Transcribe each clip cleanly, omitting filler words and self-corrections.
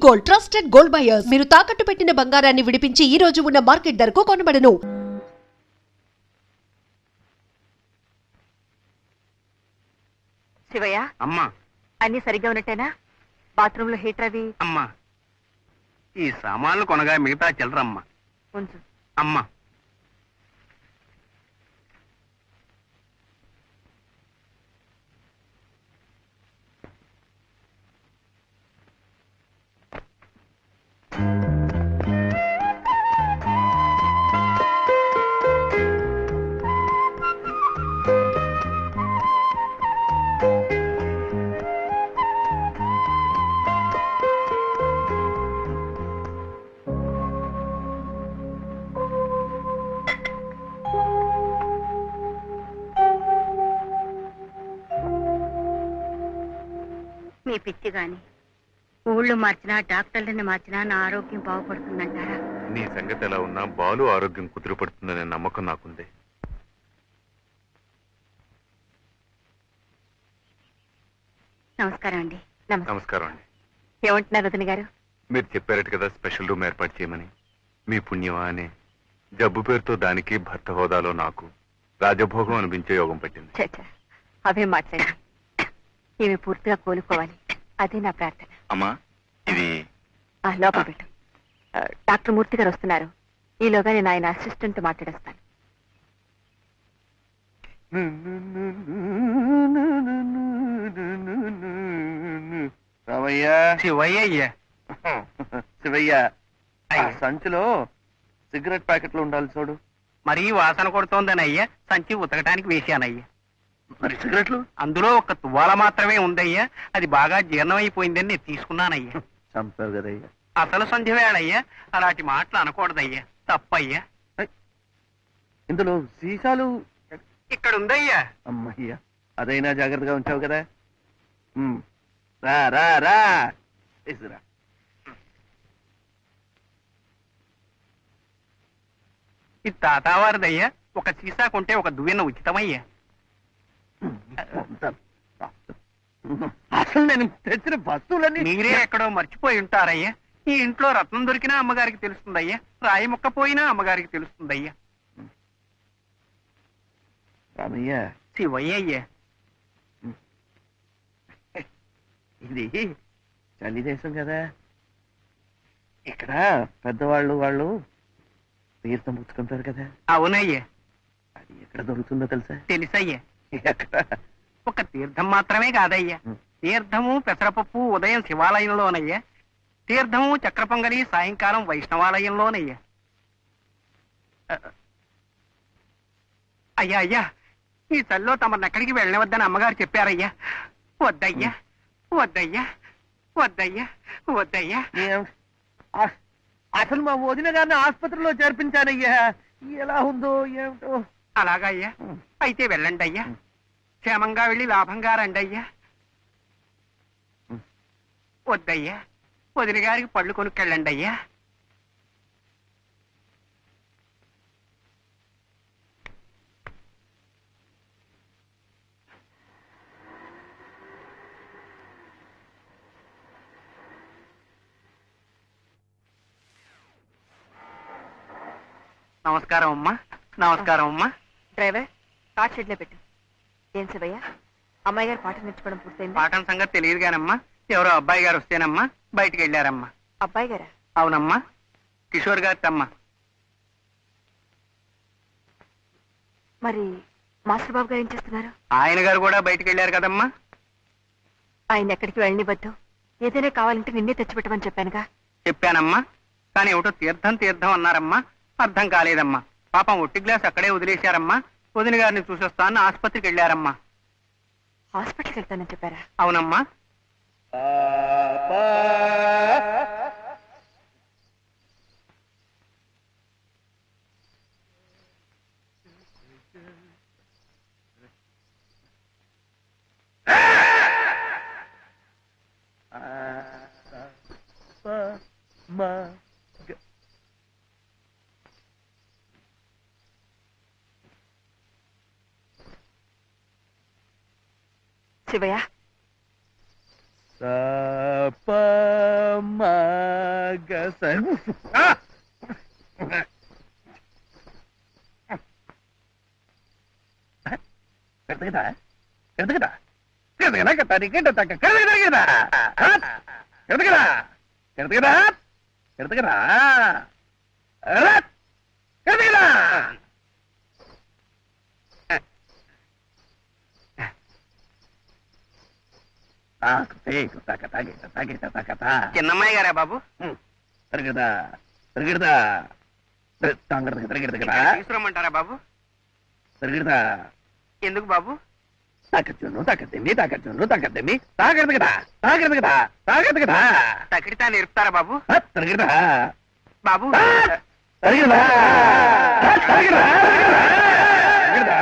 Gold, trusted gold buyers. మీరు తాకట్టు పెట్టిన బంగారాన్ని విడిపించి ఈ రోజు ఉన్న మార్కెట్ ధరకు కొనబడను. శివయ్య, అమ్మా అన్ని సరిగ్గా ఉన్నట్టేనా? బాత్రూమ్ లో హీటర్ అవి అమ్మా ఈ సామాన్లు కొనగా మిగతా చిల్లరమ్మా. ఉంచు. అమ్మా మీ పిచ్చి గాని ఊళ్ళు మార్చినా డాక్టర్లని మార్చినా నా ఆరోగ్యం బాగుపడుతుందంటారా? నీ సంగతి ఎలా ఉన్నా బాలు ఆరోగ్యం కుదురుపడుతుందనే నమ్మకం నాకుంది. నమస్కారం అండి. నమస్కారం అండి. ఏమంటున్నారు వదిన గారు? మీరు చెప్పారట కదా స్పెషల్ రూమ్ ఏర్పాటు చేయమని. మీ పుణ్యమా అనే జబ్బు పేరుతో దానికి భర్త హోదాలో నాకు రాజభోగం అనిపించే యోగం పట్టింది. అవే మాట్లాడి ఈమె పూర్తిగా కోలుకోవాలి, అదే నా ప్రార్థన. అమ్మా ఇది లోపల పెట్టు. డాక్టర్ మూర్తి గారు వస్తున్నారు. ఈలోగా నేను ఆయన అసిస్టెంట్ మాట్లాడేస్తాను. శివయ్య శివయ్య, సంచిలో సిగరెట్ ప్యాకెట్లు ఉండాలి చూడు. మరీ వాసన కొడుతోందని అయ్యా సంచి ఉతకటానికి వేశానయ్యా. మరి సిగరెట్లు? అందులో ఒక తువ్వాల మాత్రమే ఉందయ్యా, అది బాగా జీర్ణమైపోయిందని నేను తీసుకున్నానయ్యా. చంపావు కదయ్యా. అసలు సంధ్య వేళయ్యా, అలాంటి మాటలు అనకూడదయ్యా, తప్పయ్యా. ఇందులో సీసాలు ఇక్కడ ఉందయ్యా. అమ్మయ్యా, అదైనా జాగ్రత్తగా ఉంచావు కదా. రా రా రా తీసురా. ఇది తాతావారిదయ్యా, ఒక సీసా కొంటే ఒక దువ్వెన ఉచితమయ్యా. అసలు నేను తెచ్చిన వస్తువులన్నీ మీరే ఎక్కడో మర్చిపోయి ఉంటారయ్యా. ఈ ఇంట్లో రత్నం దొరికినా అమ్మగారికి తెలుస్తుందయ్యా, రాయి మొక్క పోయినా అమ్మగారికి తెలుస్తుందయ్యా. రామయ్య, శివయ్య అయ్యా. ఇది చలి దేశం కదా, ఇక్కడ పెద్దవాళ్ళు తీర్థం పుచ్చుకుంటారు కదా. అవునయ్యా. అది ఎక్కడ దొరుకుతుందో తెలుసా? తెలుసయ్యా. ఎక్కడ? ఒక తీర్థం మాత్రమే కాదయ్యా, తీర్థము పెసరపప్పు ఉదయం శివాలయంలోనయ్యా, తీర్థము చక్ర పొంగలి సాయంకాలం వైష్ణవాలయంలోనయ్యా. అయ్యా అయ్యా, ఈ చల్లో తమను ఎక్కడికి వెళ్ళవద్దని అమ్మగారు చెప్పారయ్యా. వద్దయ్యా వద్దయ్యా వద్దయ్యా వద్దయ్యా. అసలు మా వదిన గారిని ఆసుపత్రిలో చేర్పించానయ్యా, ఎలా ఉందో ఏమిటో. అలాగా అయ్యా, అయితే వెళ్ళండి అయ్యా, క్షేమంగా వెళ్ళి లాభంగా రండి అయ్యా. వద్దయ్యా, వదిన గారికి పళ్ళు కొనుక్కెళ్ళండి అయ్యా. నమస్కారం అమ్మా. నమస్కారం అమ్మా. డ్రైవర్, కార్ షెడ్ లో పెట్టు. ఏం శివయ్య, అమ్మాయి గారు పాట నేర్చుకోవడం పూర్తయింది? పాఠం సంగతి తెలియదు కానమ్మా, ఎవరో అబ్బాయి గారు వస్తేనమ్మా బయటికి వెళ్ళారమ్మా. అబ్బాయి గారా? అవునమ్మా, కిషోర్ గారి అమ్మ. మరి మాస్టర్ బాబు గారు ఏం చేస్తున్నారు? ఆయన గారు కూడా బయటికి వెళ్ళారు కదమ్మా. ఆయన ఎక్కడికి వెళ్ళనివ్వద్దు, ఏదైనా కావాలంటే నిన్నే తెచ్చిపెట్టమని చెప్పానుగా. చెప్పానమ్మా, కానీ ఏమిటో తీర్థం తీర్థం అన్నారమ్మా, అర్థం కాలేదమ్మా. పాపం ఒట్టి గ్లాస్ అక్కడే వదిలేశారమ్మా. వదిన గారిని చూసొస్తాను ఆసుపత్రికి వెళ్ళారమ్మా. హాస్పిటల్కి వెళ్తానని చెప్పారా? అవునమ్మా. శివయ్య, గస కడతగదా కడతగదా కడతగదా కట్టాలి కడతగదా కడతగదా కడతగదా కడతగదా కడతగదా కడతగదా చిన్నమ్మాయి గారా బాబు? తిరగదా తిరగదా తిరగదా తీసుకురమ్మంటారా బాబు? తిరగదా ఎందుకు బాబు? తాకచ్చును తాకద్దేమి తాకచ్చును తాకద్దేమి తాగడదు కదా తాగడదు కదా తాగడదు కదా తకిడితా నేర్పుతారా బాబు? తిరగదా బాబు తిరగదా తిరగదా తిరగదా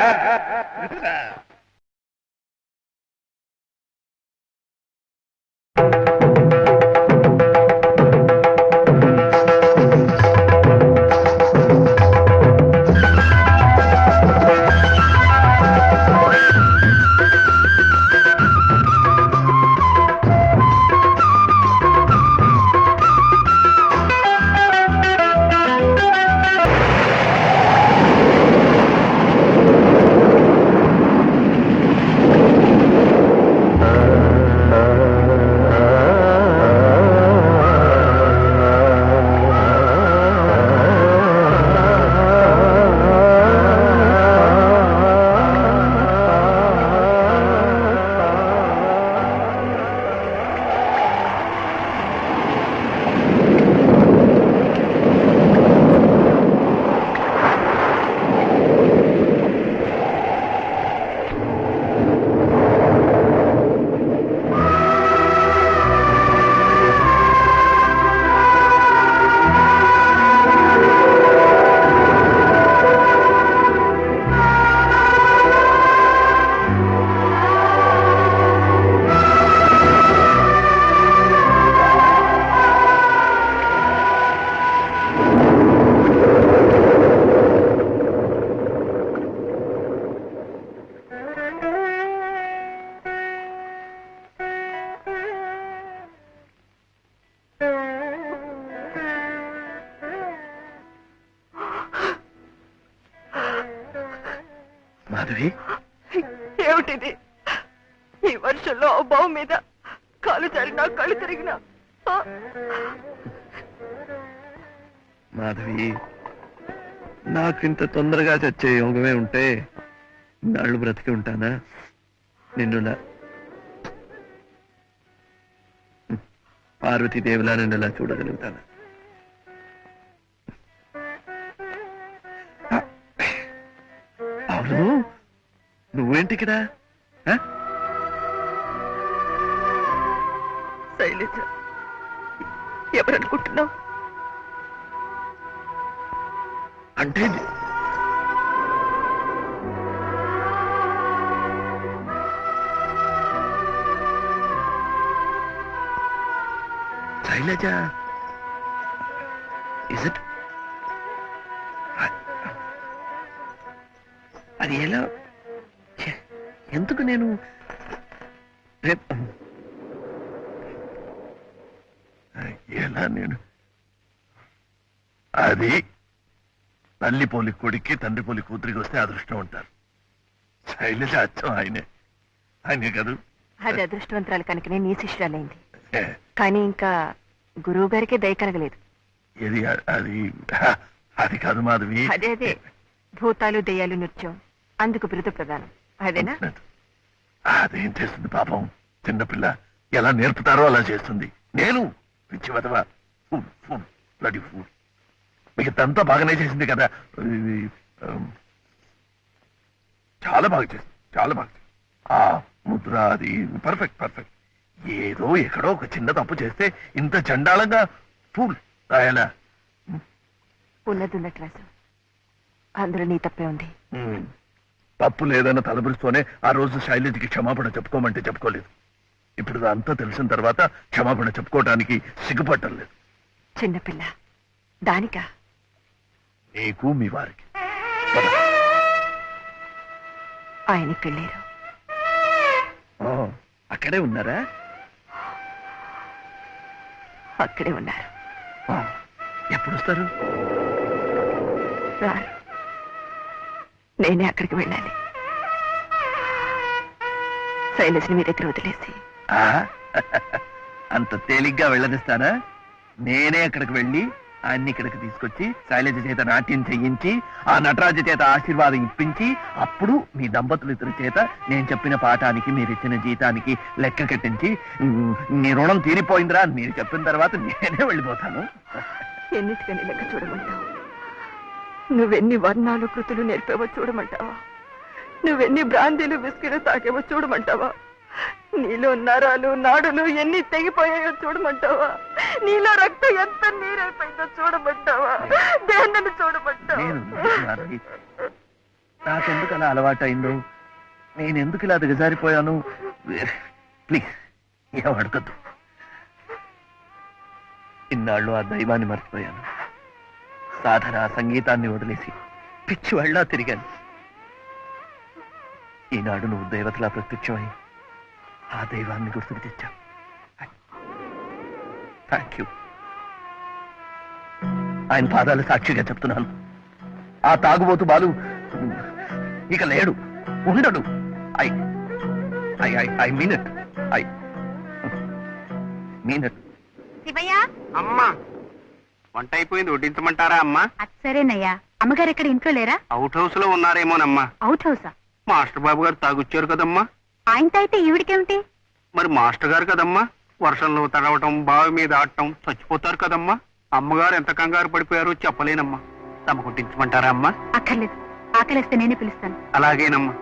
మాధవి ఏమిటిది? ఈ వర్షంలో బావు మీద కాలు జరిగినా కళ్ళు తిరిగినా మాధవి నాకింత తొందరగా చచ్చే యోగమే ఉంటే నాళ్ళు బ్రతికి ఉంటానా? నిన్నులా పార్వతీదేవిలా నిన్నులా చూడగలుగుతానా? అవును, నువ్వేంటి ఇక్కడ? శైలజ, ఎవరనుకుంటున్నావు? అంటే శైలజ, ఇస్ ఇట్? అది ఎలా? ఎందుకు నేను ఎలా నేను అది తల్లి పోలి కొడుక్కి తండ్రి పోలి కూతురికి వస్తే అదృష్టం ఉంటారు. శైలజ అచ్చం ఆయనే కాదు. అది అదృష్టవంతరాలు కనుకనే నీ శిష్యురాలైంది. కానీ ఇంకా గురువు గారికి దయ కలగలేదు. ఏది అది అది కాదు మాధవి. అదే అదే భూతాలు దెయ్యాలు నృత్యం, అందుకు బిరుదు ప్రధానం. అదేనా? అదేం చేస్తుంది పాపం, చిన్నపిల్ల ఎలా నేర్పుతారో అలా చేస్తుంది. నేను పిచ్చి వదవా, ఫుడ్ ఫుడ్ బ్లడీ ఫుడ్. మిగతంతా బాగానే చేసింది కదా, చాలా బాగా చేసింది, చాలా బాగా చేసింది. ఆ ముద్ర అది పర్ఫెక్ట్ పర్ఫెక్ట్. ఏదో ఎక్కడో ఒక చిన్న తప్పు చేస్తే ఇంత చండాలంగా ఫుల్ రాయాలా? ఉన్నది ఉన్నట్టు రాసు, అందులో నీ తప్పే ఉంది. తప్పు లేదన్న తలబిరుస్తూనే ఆ రోజు శైలజకి క్షమాపణ చెప్పుకోమంటే చెప్పుకోలేదు. ఇప్పుడు అంతా తెలిసిన తర్వాత క్షమాపణ చెప్పుకోవటానికి సిగ్గుపట్టలేదు. చిన్నపిల్ల దానికా? నీకు మీ వారికి. ఆయనకి వెళ్ళారు. అక్కడే ఉన్నారా? అక్కడే ఉన్నారు. ఆ, ఎప్పుడు వస్తారు? రారు. నేనే అక్కడికి వెళ్ళాలి. శైలజ్ని మీ దగ్గర వదిలేసి. ఆ, అంత తేలిగ్గా వెళ్ళనిస్తానా? నేనే అక్కడికి వెళ్ళి ఆయన్ని ఇక్కడికి తీసుకొచ్చి శైలజ చేత నాట్యం చెయ్యించి ఆ నటరాజు చేత ఆశీర్వాదం ఇప్పించి అప్పుడు మీ దంపతులిద్దరి చేత నేను చెప్పిన పాఠానికి మీరిచ్చిన జీతానికి లెక్క కట్టించి నీ రుణం తీరిపోయిందిరా అని మీరు చెప్పిన తర్వాత నేనే వెళ్ళిపోతాను. ఎన్నిటికని లెక్క చూడమంటావు? నువ్వెన్ని వర్ణాలు కృతులు నేర్పావో చూడమంటావా? నువ్వెన్ని బ్రాందీలు బిస్కెట్లు తాకేవో చూడమంటావా? నీలో నరాలు నాడులు ఎన్ని తెగిపోయాయో చూడమంటావా? నీలో రక్తం ఎంత నీరైపోయిందో చూడమంటావా? దేన్నని చూడమంటావా? నాకెందుకు అలా అలవాటైందో, నేనెందుకు ఇలా దిగజారిపోయాను? ప్లీజ్ ఏం అడగద్దు. ఇన్నాళ్ళు ఆ దైవాన్ని మర్చిపోయాను. సాధన సంగీతాన్ని వదిలేసి పిచ్చి వాళ్ళ తిరిగాను. ఈనాడు నువ్వు దేవతలా ప్రత్యక్షమై ఆ దైవాన్ని గుర్తుకు తెచ్చావు. Thank you. ఆయన పాదాలు సాక్షిగా చెప్తున్నాను, ఆ తాగుబోతు బాలు ఇక లేడు, ఉండడు. I I I I mean it. I mean it. Shivayya, అమ్మా వంట అయిపోయింది, వడ్డించమంటారా అమ్మా? సరేనయ్యా. అమ్మగారు ఎక్కడ ఇంట్లో లేరా? అవుట్ హౌస్ లో ఉన్నారేమోనమ్మా. అవుట్ హౌసా? మాస్టర్ బాబు గారు తాగొచ్చారు కదమ్మా. ఆయనతో అయితే ఈవిడికేమిటి? మరి మాస్టర్ గారు కదమ్మా, వర్షంలో తడవటం బావి మీద ఆడటం చచ్చిపోతారు కదమ్మా. అమ్మగారు ఎంత కంగారు పడిపోయారో చెప్పలేనమ్మా. తమ కొట్టించమంటారా అమ్మా? అక్కర్లేదు, ఆకలిస్తే నేనే పిలుస్తాను. అలాగేనమ్మా.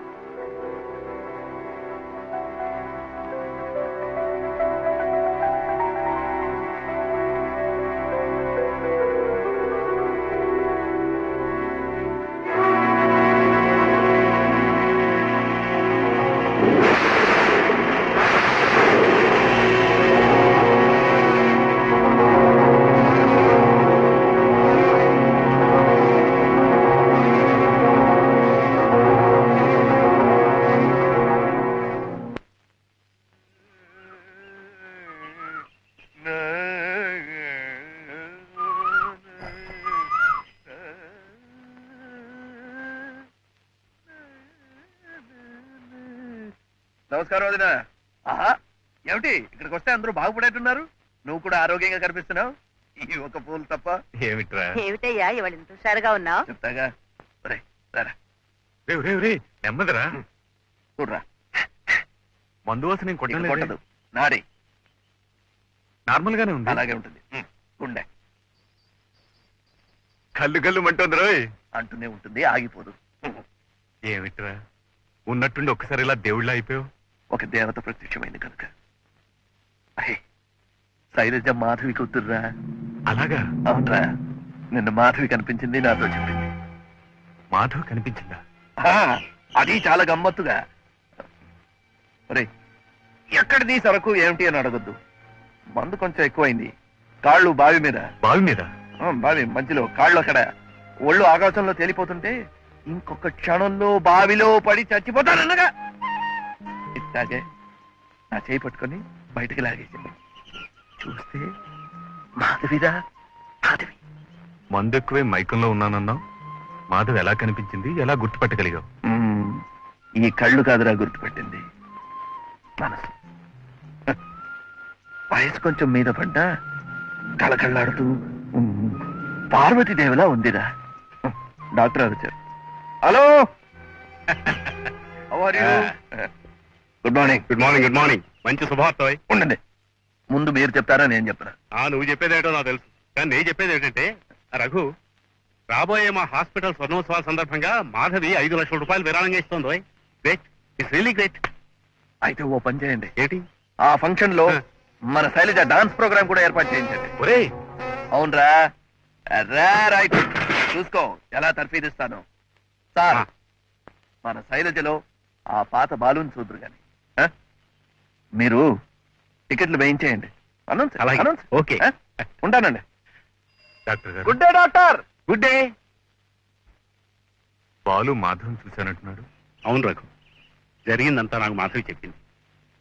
నమస్కారం వదినా. ఆహా, ఏమిటి ఇక్కడికి వస్తే అందరూ బాగుపడేట్టున్నారు? నువ్వు కూడా ఆరోగ్యంగా కనిపిస్తున్నావు. ఈ ఒక పూలు తప్ప. ఏమిట్రా? ఏమిటయ్యా ఇవాళ ఇంత హుషారుగా ఉన్నావు? చెప్తాగా. ఒరేయ్, రారా. నెమ్మదిరా. చూడరా, మందు వాసన నేను నీకు కొట్టడం కొట్టదు. నాడి నార్మల్ గానే ఉంది. అలాగే ఉంటుంది. గుండె కళ్ళు కళ్ళు మంటుంది రోయ్. అంటూనే ఉంటుంది, ఆగిపోదు. ఏమిట్రా ఉన్నట్టుండి ఒక్కసారి ఇలా దేవుళ్ళ అయిపోయావు? ఒక దేవత ప్రత్యక్షమైంది కనుక. అహే, శైలజ మాధవి కూతుర్రా. అలాగా? అవునరా, నిన్న మాధవి కనిపించింది, నాతో చెప్పింది. మాధవ్ కనిపించిందా? ఆ, అది చాలా గమ్మత్తుగా. ఒరే, ఎక్కడిది సరకు ఏమిటి అని అడగొద్దు. మందు కొంచెం ఎక్కువైంది. కాళ్ళు బావి మీద. బావి మీద? బావి మధ్యలో కాళ్ళు అక్కడ. ఒళ్ళు ఆకాశంలో తేలిపోతుంటే ఇంకొక క్షణంలో బావిలో పడి చచ్చిపోతానన్నగా ఇట్లాగే నా చేయి పట్టుకొని బయటికి లాగేసింది. చూస్తే మాధవిరా, మాధవి. మందు ఎక్కువే మైకంలో ఉన్నానన్నావు. మాధవ్ ఎలా కనిపించింది, ఎలా గుర్తుపట్టగలిగావు? ఈ కళ్ళు కాదురా గుర్తుపెట్టింది, మనసు. వయసు కొంచెం మీద పడ్డా కళకళ్ళాడుతూ పార్వతీదేవిలా ఉందిరా. డాక్టర్ గారు వచ్చారు. Hello, good morning. Good morning. Good morning. మంచి శుభార్త. ఉండండి, ముందు మీరు చెప్తారా నేను చెప్పనా? నువ్వు చెప్పేదేటో నాకు తెలుసు, కానీ నేను చెప్పేది ఏంటంటే, రఘు, రాబోయే మా హాస్పిటల్ స్వర్ణోత్సవాల సందర్భంగా మాధవి 5 లక్షల రూపాయలు విరాళంగా ఇస్తోంది. Great, it's really great. అయితే ఓ పని చేయండి. ఏంటి? ఆ ఫంక్షన్ లో మన శైలజ డాన్స్ ప్రోగ్రామ్ కూడా ఏర్పాటు చేయించండి. ఒరే, అవునరా, రైట్. చూసుకో ఎలా తర్ఫీదిస్తాను. సార్, మన శైలజలో ఆ పాత బాలుని చూద్దరు గాని మీరు టికెట్లు వేయించేయండి. అనౌన్స్ అలాగే. అనౌన్స్. ఓకే. ఉంటానండి. డాక్టర్ గారు. Good day doctor. Good day. Balu మాధవం చూశానంటున్నాడు. అవును రఘు, జరిగిందంతా నాకు మాధవి చెప్పింది.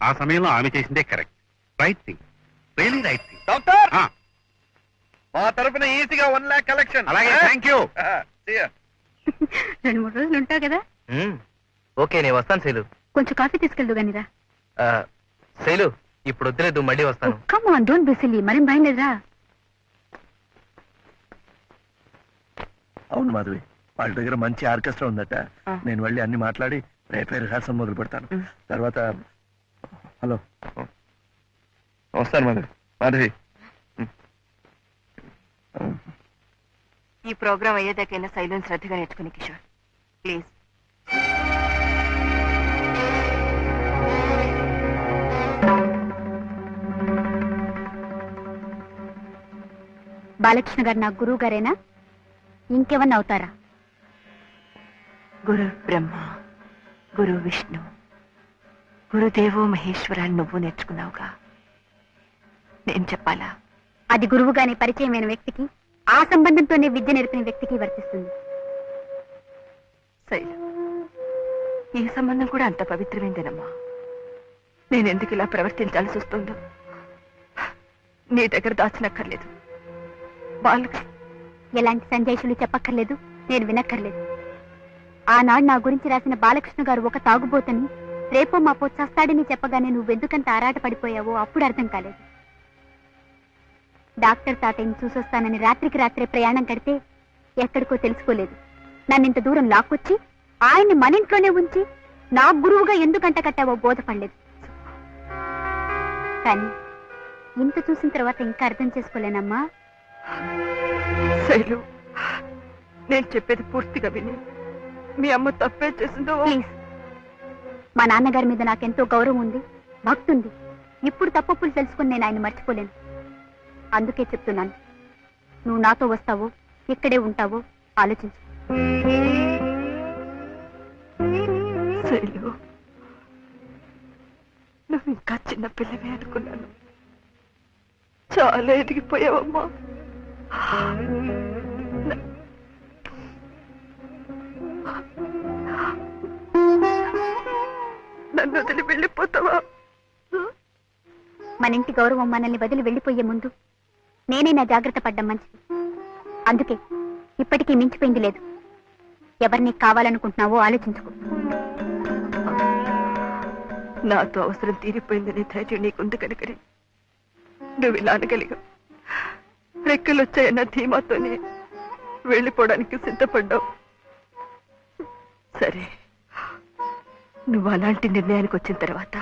ఆ సమయంలో ఆమె చేసిందే correct, right thing, really right thing. Doctor, మా తరఫున ఈజీగా 1 lakh కలెక్షన్. అలాగే, థ్యాంక్ యూ. 2-3 రోజులు ఉంటావు కదా. ఓకే, నేను వస్తాను శైలు. కొంచెం కాఫీ తీసుకెళ్దు గానిరా. శైలు, ఇప్పుడు వద్దులేదు, మళ్ళీ వస్తాను. Come on, don't be silly. మరేం భయం లేదురా. అవును మాధవి, వాళ్ళ దగ్గర మంచి ఆర్కెస్ట్రా ఉందట. నేను వెళ్ళి అన్ని మాట్లాడి రేపే రిహార్సల్ మొదలు పెడతాను. తర్వాత హలో వస్తాను మాధవి. మాధవి, ఈ ప్రోగ్రాం అయ్యేదాకైనా సైలెన్స్ శ్రద్ధగా నేర్చుకుని కిషోర్ ప్లీజ్. బాలకృష్ణ గారు నా గురువు గారేనా? ఇంకెవన్నా అవుతారా? గురు బ్రహ్మ, గురు విష్ణు, గురుదేవో మహేశ్వరాన్ని నువ్వు నేర్చుకున్నావుగా, నేను చెప్పాలా? అది గురువుగానే పరిచయమైన వ్యక్తికి, ఆ సంబంధంతోనే విద్య నేర్పిన వ్యక్తికి వర్తిస్తుంది. శైలు, ఈ సంబంధం కూడా అంత పవిత్రమైందేనమ్మా. నేనెందుకు ఇలా ప్రవర్తించాల్సి వస్తుందో నీ దగ్గర దాచినక్కర్లేదు. బాలకృష్ణ ఎలాంటి సంజాయిషులు చెప్పక్కర్లేదు, నేను వినక్కర్లేదు. ఆనాడు నా గురించి రాసిన బాలకృష్ణ గారు ఒక తాగుబోతని, రేపో మాపో చస్తాడని చెప్పగానే నువ్వెందుకంత ఆరాట పడిపోయావో అప్పుడు అర్థం కాలేదు. డాక్టర్ తాతయ్యని చూసొస్తానని రాత్రికి రాత్రే ప్రయాణం కడితే ఎక్కడికో తెలుసుకోలేదు. నన్నింత దూరం లాక్కొచ్చి ఆయన్ని మన ఇంట్లోనే ఉంచి నా గురువుగా ఎందుకంట కట్టావో బోధపడలేదు. కానీ ఇంత చూసిన తర్వాత ఇంకా అర్థం చేసుకోలేనమ్మా. శైలు, నేను చెప్పేది పూర్తిగా విని మీ అమ్మ తప్పే చేసిందో. ప్లీజ్, మా నాన్నగారి మీద నాకెంతో గౌరవం ఉంది, భక్తి ఉంది. ఇప్పుడు తప్పులు తెలుసుకుని నేను ఆయన మర్చిపోలేను. అందుకే చెప్తున్నాను, నువ్వు నాతో వస్తావో ఇక్కడే ఉంటావో ఆలోచించు. శైలు, నువ్వు ఇంకా చిన్న పిల్లవే అనుకున్నాను. చాలా ఎదిగిపోయావమ్మా. నన్ను వదిలి వెళ్ళిపోతావా? మన ఇంటి గౌరవం మనల్ని వదిలి వెళ్ళిపోయే ముందు నేనే నా జాగ్రత్త పడ్డం మంచిది. అందుకే ఇప్పటికీ మించిపోయింది లేదు. ఎవరిని కావాలనుకుంటున్నావో ఆలోచించుకో. నాతో అవసరం తీరిపోయిందనే ధైర్యం నీకుంది కనుకనే నువ్వు ఇలా అనగలిగావు. రెక్కలు వచ్చాయన్న ధీమాతోనే వెళ్ళిపోవడానికి సిద్ధపడ్డావు. సరే, నువ్వు అలాంటి నిర్ణయానికి వచ్చిన తర్వాత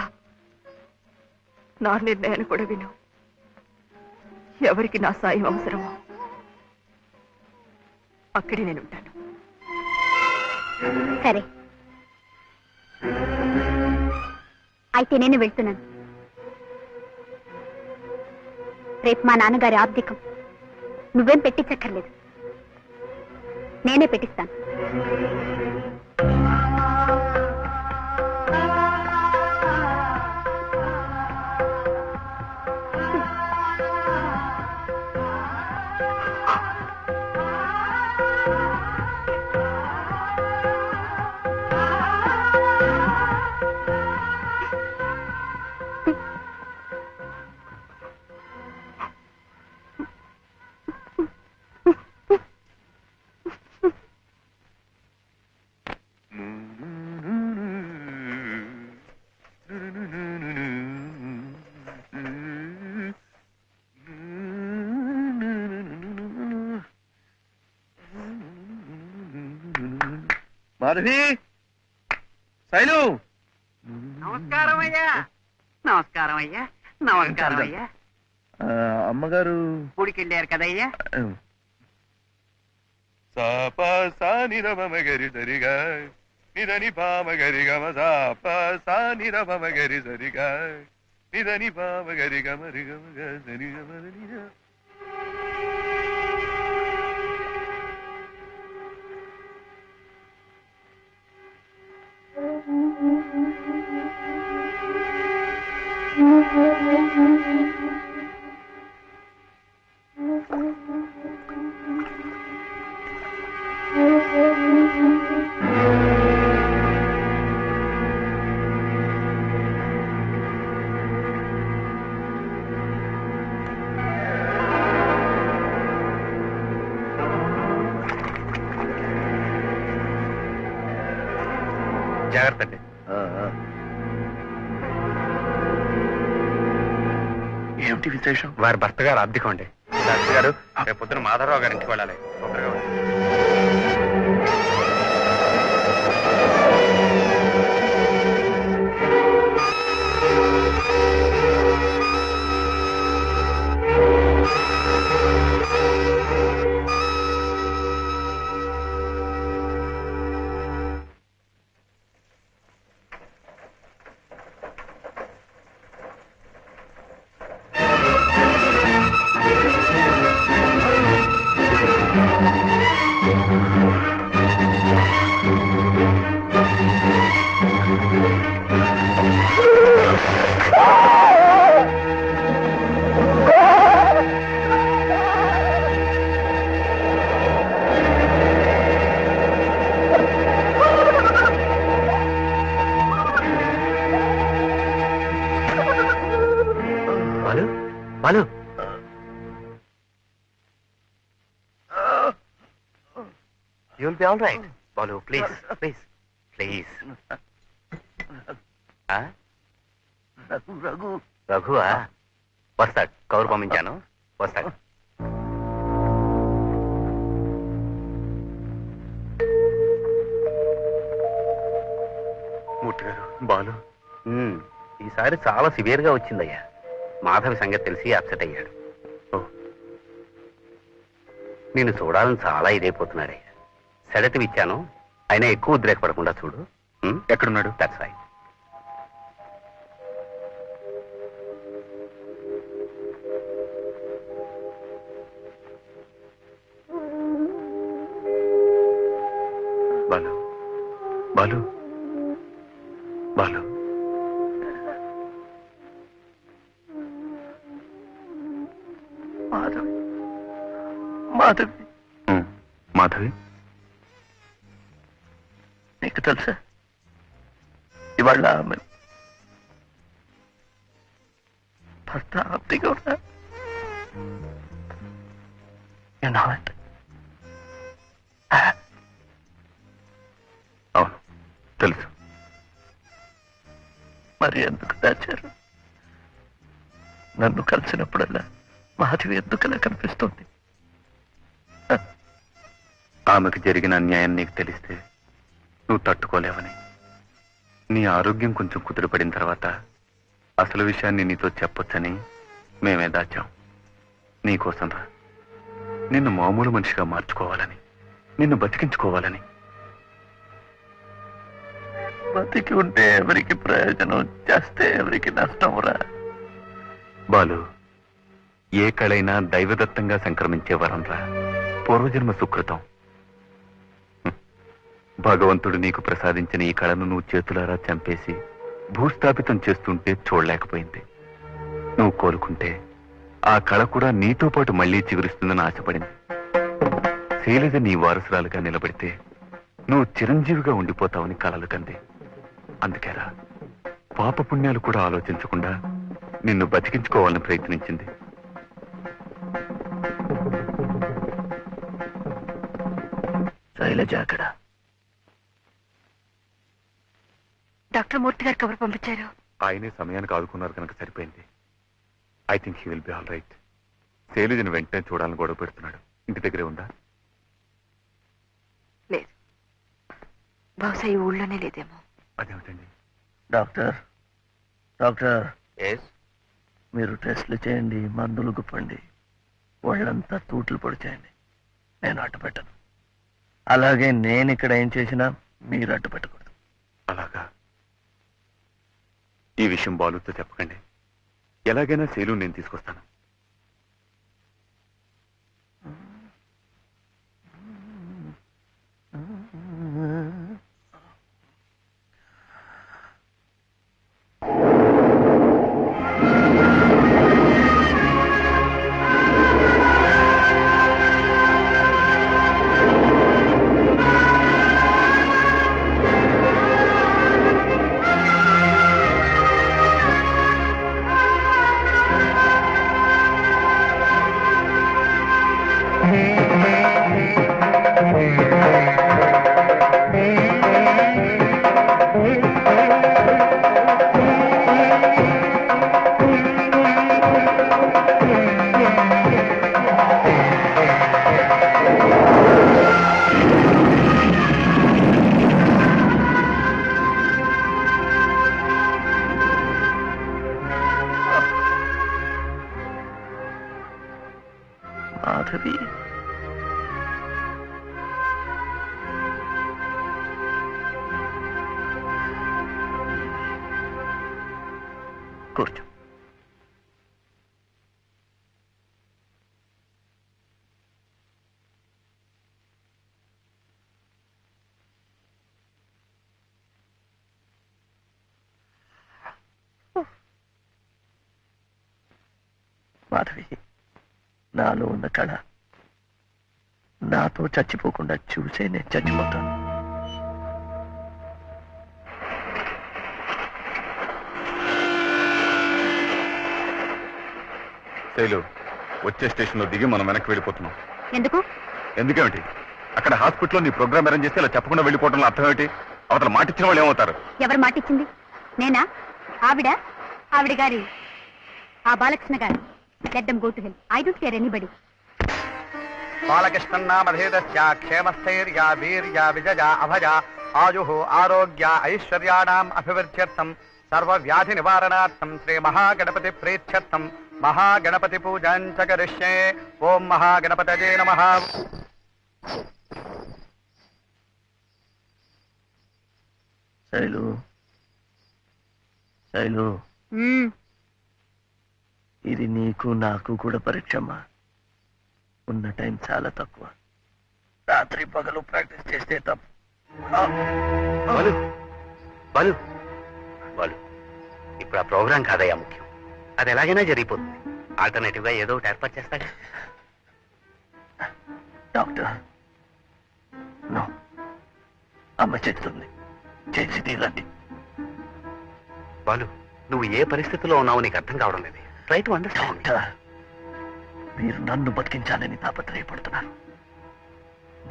నా నిర్ణయాన్ని కూడా విను. ఎవరికి నా సాయం అవసరమో అక్కడే నేను ఉంటాను. సరే, అయితే నేను వెళ్తున్నాను. రేపు మా నాన్నగారి ఆబ్దికం నువ్వేం పెట్టించక్కర్లేదు, నేనే పెట్టిస్తాను. మాధవి, శైలు, నమస్కారం అయ్యా. నమస్కారం అయ్యా. నమస్కారం అయ్యా. అమ్మగారు గుడికి వెళ్ళారు కదయ్యా. సాపసానిరమగరి సరిగా నిదని పామగరి గమ సాపసానిరమగరి సరిగా నిదని పామగరి గమరి గమ సరి గమ. జాగ్రత్త అండి. ఏమిటి విశేషం? వారి భర్త గారు అద్దెకం అండి. డాక్టర్ గారు రేపు పొద్దున మాధవరావు గారి ఇంటికి వెళ్ళాలి. తొందరగా వచ్చి. Balu Balu you'll be all right. Balu please please please. Raghu Raghu రఘువా? వస్తాడు. కౌరు పంపించాను, వస్తాడు. మూర్తి గారు, బాలు ఈసారి చాలా సివియర్ గా వచ్చిందయ్యా. మాధవి సంగతి తెలిసి అప్సెట్ అయ్యాడు. నిన్ను చూడాలని చాలా ఇదైపోతున్నాడయ్యా. సెడటివ్ ఇచ్చాను, అయినా ఎక్కువ ఉద్రేకపడకుండా చూడు. ఎక్కడున్నాడు? That's right. బాలు బాలు బాలు మాధవి మాధవి మాధవి, నీకు తెలుసా ఇవాళ ఆమె భర్త ఆప్తిగా ఉన్నా. అవును తెలుసు. మరి ఎందుకు దాచారు? నన్ను కలిసినప్పుడల్లా మాధవి ఎందుకలా కనిపిస్తుంది? ఆమెకు జరిగిన అన్యాయం నీకు తెలిస్తే నువ్వు తట్టుకోలేవని, నీ ఆరోగ్యం కొంచెం కుదురుపడిన తర్వాత అసలు విషయాన్ని నీతో చెప్పొచ్చని మేమే దాచాం. నీకోసం రా, నిన్ను మామూలు మనిషిగా మార్చుకోవాలని, నిన్ను బతికించుకోవాలని. బతికి ఉంటే ఎవరికి ప్రయోజనం, చేస్తే ఎవరికి నష్టం రా. బాలు, ఏ కళైనా దైవదత్తంగా సంక్రమించే వరం రా, పూర్వజన్మ సుకృతం. భగవంతుడు నీకు ప్రసాదించిన ఈ కళను నువ్వు చేతులారా చంపేసి భూస్థాపితం చేస్తుంటే చూడలేకపోయింది. నువ్వు కోలుకుంటే ఆ కళ కూడా నీతో పాటు మళ్లీ చిగురిస్తుందని ఆశపడింది. శైలజ నీ వారసురాలుగా నిలబడితే నువ్వు చిరంజీవిగా ఉండిపోతావని కలలు కంది. అందుకేరా పాపపుణ్యాలు కూడా ఆలోచించకుండా నిన్ను బతికించుకోవాలని ప్రయత్నించింది. శైలజ అక్కడ. డాక్టర్ మూర్తి గారు కబురు పంపించారు. ఆయనే సమయానికి ఆదుకున్నారు కనుక సరిపోయింది. I think he will be all right. శైలజను వెంటనే చూడాలని గొడవ పెడుతున్నాడు. ఇంటి దగ్గరే ఉందా? లేదు, బహుశా ఈ ఊళ్ళోనే లేదేమో. అదేమిటండి? డాక్టర్ డాక్టర్ ఎస్, మీరు టెస్ట్లు చేయండి, మందులు గుప్పండి, వాళ్ళంతా తూట్లు పొడి చేయండి. నేను అడ్డు పెట్టను. అలాగే నేను ఇక్కడ ఏం చేసినా మీరు అడ్డు పెట్టకూడదు. అలాగా? ఈ విషయం బాలుతో చెప్పకండి. ఎలాగైనా శైలు నేను తీసుకొస్తాను. మాధవి కూర్చో. మాధవి, నాలో ఉన్న కళ నాతో చచ్చిపోకుండా చూసే నేను చచ్చిపోతాను. శైలు, వచ్చే స్టేషన్ లో దిగి మనం వెనక్కి వెళ్ళిపోతున్నాం. ఎందుకు? ఎందుకేమిటి? అక్కడ హాస్పిటల్లో నీ ప్రోగ్రామ్ అరేంజ్ చేస్తే ఇలా చెప్పకుండా వెళ్ళిపోవడంలో అర్థం ఏమిటి? అవతల మాట ఇచ్చిన వాళ్ళు ఏమవుతారు? ఎవరు మాటిచ్చింది? నేనా? ఆవిడ గారి ఆ బాలకృష్ణ గారు. Let them go to hell. I don't care anybody. బాలకృష్ణన్నామధేదస్య క్షేమస్థైర్య వీర్య విజయ అభయ ఆయు ఆరోగ్య ఐశ్వర్యాణం అభివృద్ధ్యర్థం సర్వ వ్యాధి నివారణార్థం శ్రీ మహాగణపతి ప్రీత్యర్థం మహాగణపతి పూజాం చ కరిష్యే. ఓం మహాగణపతయే నమః. శైలు, శైలు, ఇది నీకు నాకు కూడా పరీక్షమ్మా. ఉన్న టైం చాలా తక్కువ. రాత్రి పగలు ప్రాక్టీస్ చేస్తే తప్పు. బాలు బాలు బాలు, ఇప్పుడు ఆ ప్రోగ్రాం కాదయ్యా ముఖ్యం. అది ఎలాగైనా జరిగిపోతుంది. ఆల్టర్నేటివ్ గా ఏదో ఒకటి ఏర్పాటు చేస్తాగా. డాక్టర్, నో, అమ్మ చెప్తుంది, చేసి తీరండి. బాలు, నువ్వు ఏ పరిస్థితిలో ఉన్నావో నీకు అర్థం కావడం లేదు. Try to understand. డాక్టర్, మీరు నన్ను బతికించాలని తాపత్రయపడుతున్నారు.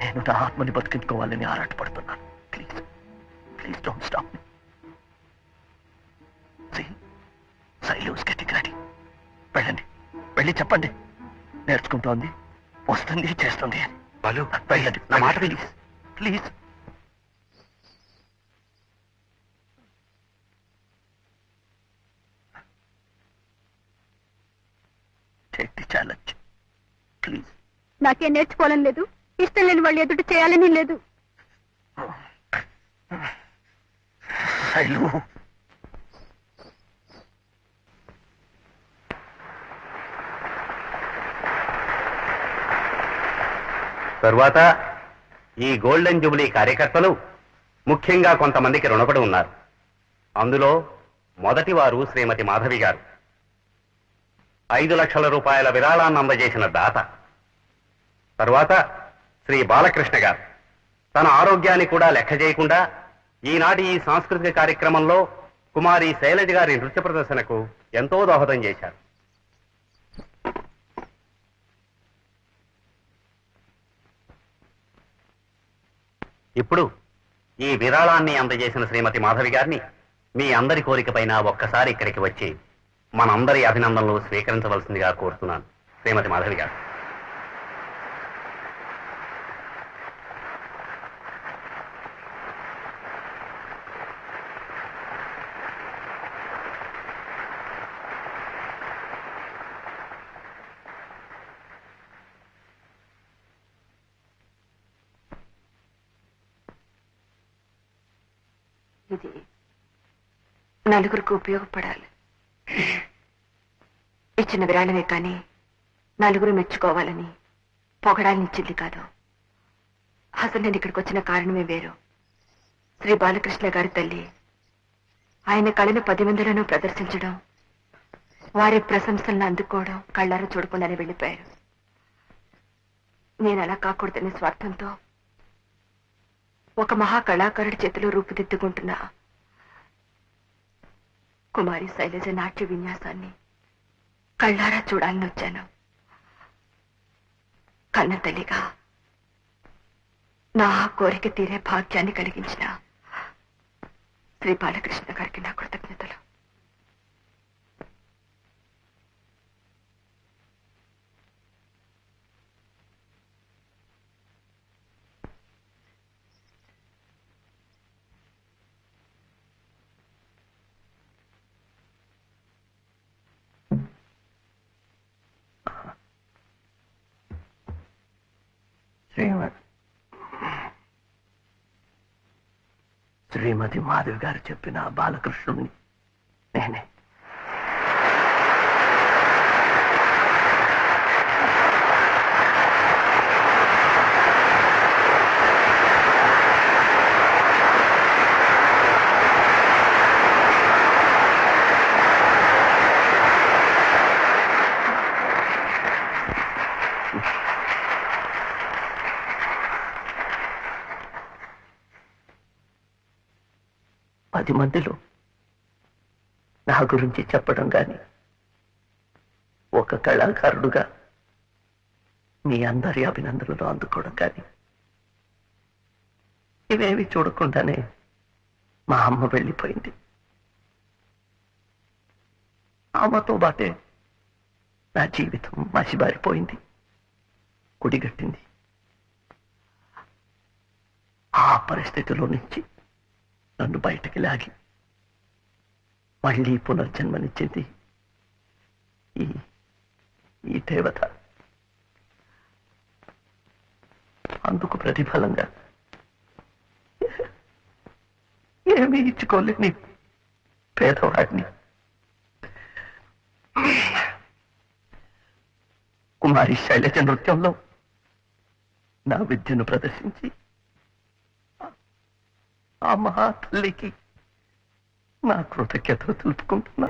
నేను నా ఆత్మని బతికించుకోవాలని ఆరాటపడుతున్నాను. Please please don't stop me. Sailu's getting ready. వెళ్ళండి, వెళ్ళి చెప్పండి. నేర్చుకుంటోంది, వస్తుంది, చేస్తుంది అని. బాలు, వెళ్ళండి, నా మాట please please. Take the challenge please. నాకేం నేర్చుకోవాలని లేదు, ఇష్టం లేని వాళ్ళు ఎదుటి చేయాలని లేదు. శైలు, తరువాత ఈ గోల్డెన్ జూబ్లీ కార్యకర్తలు ముఖ్యంగా కొంతమందికి రుణపడి ఉన్నారు. అందులో మొదటి వారు శ్రీమతి మాధవి గారు. 5 లక్షల రూపాయల విరాళాన్ని అందజేసిన దాత. తరువాత శ్రీ బాలకృష్ణ గారు తన ఆరోగ్యాన్ని కూడా లెక్క చేయకుండా ఈనాటి ఈ సాంస్కృతిక కార్యక్రమంలో కుమారి శైలజ గారి నృత్య ప్రదర్శనకు ఎంతో దోహదం చేశారు. ఇప్పుడు ఈ విరాళాన్ని అందజేసిన శ్రీమతి మాధవి గారిని మీ అందరి కోరికపైన ఒక్కసారి ఇక్కడికి వచ్చి మనందరి అభినందనలు స్వీకరించవలసిందిగా కోరుతున్నాను. శ్రీమతి మాధవి గారు. ఇది నలుగురికి ఉపయోగపడాలి. ఇచ్చిన విరాళమే కానీ నలుగురు మెచ్చుకోవాలని పొగడాలని ఇచ్చింది కాదు. అసలు నేను ఇక్కడికి వచ్చిన కారణమే వేరు. శ్రీ బాలకృష్ణ గారి తల్లి ఆయన కళను 10 మందిలోనూ ప్రదర్శించడం, వారి ప్రశంసలను అందుకోవడం కళ్ళారా చూడకుండానే వెళ్ళిపోయారు. నేను అలా కాకూడదనే స్వార్థంతో ఒక మహా కళాకారుడి చేతిలో రూపుదిద్దుకుంటున్న కుమారి శైలజ నాట్య విన్యాసాన్ని కళ్ళారా చూడాలని వచ్చాను. కన్న తల్లిగా నా కోరిక తీరే భాగ్యాన్ని కలిగించిన శ్రీ బాలకృష్ణ గారికి నా కృతజ్ఞతలు. శ్రీమతి మాధవి గారు చెప్పిన ఆ బాలకృష్ణుణ్ణి నేనే. పది మందిలో నా గురించి చెప్పడం కానీ ఒక కళాకారుడుగా మీ అందరి అభినందనలు అందుకోవడం కానీ ఇవేవి చూడకుండానే మా అమ్మ వెళ్ళిపోయింది. అమ్మతో బాటే నా జీవితం మసిబారిపోయింది, కుడిగట్టింది. ఆ పరిస్థితిలో నుంచి నన్ను బయటికి లాగి మళ్ళీ పునర్జన్మనిచ్చింది ఈ దేవత. అందుకు ప్రతిఫలంగా ఏమీ ఇచ్చుకోలేని పేదవాడిని కుమారి శైలజ నృత్యంలో నా విద్యను ప్రదర్శించి ఆ మహా తల్లికి నా కృతజ్ఞతలు తెలుపుకుంటున్నా.